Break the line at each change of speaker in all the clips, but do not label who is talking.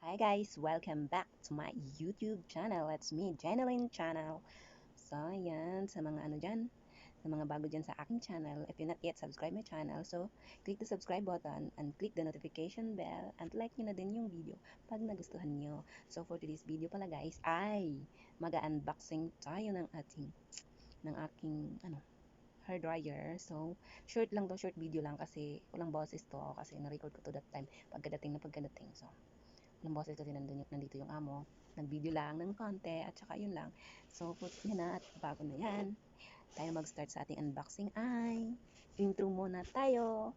Hi guys! Welcome back to my YouTube channel. It's me, Jenelyn channel. So, yan, sa mga dyan, sa mga bago dyan sa aking channel, if you not yet subscribe my channel, so, click the subscribe button and click the notification bell and like nyo na din yung video pag nagustuhan nyo. So, for today's video pala guys, ay mag-unboxing tayo ng aking, hair dryer. So, short lang to, short video lang kasi walang boses to kasi na-record ko to that time pagkadating. So, ng boses kasi nandito yung amo. Nag-video lang ng konti at saka yun lang. So, put nyo na at bago na yan. Tayo mag-start sa ating unboxing ay intro muna tayo.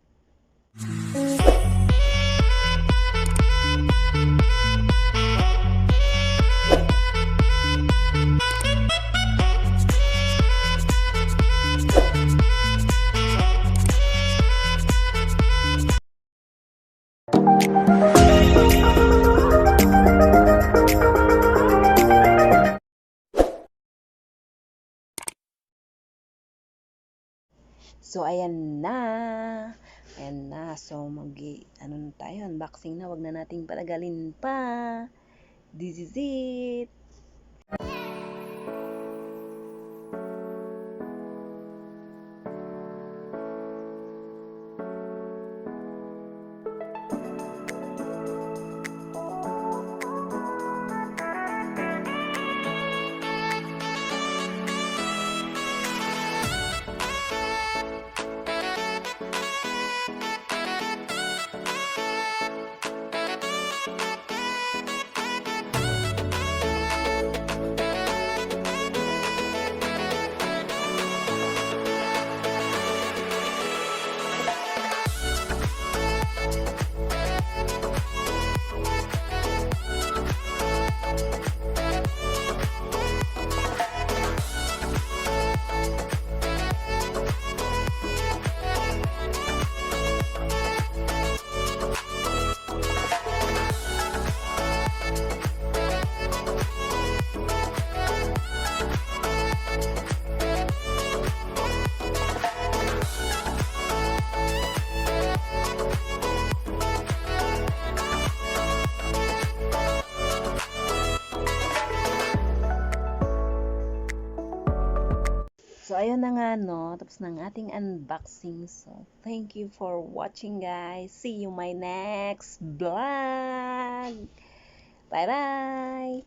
So, ayan na. Ayan na. So, tayo, unboxing na. Wag na nating patagalin pa. This is it. So, ayun na nga, no. Tapos na ang ating unboxing. So, thank you for watching, guys. See you my next vlog. Bye-bye!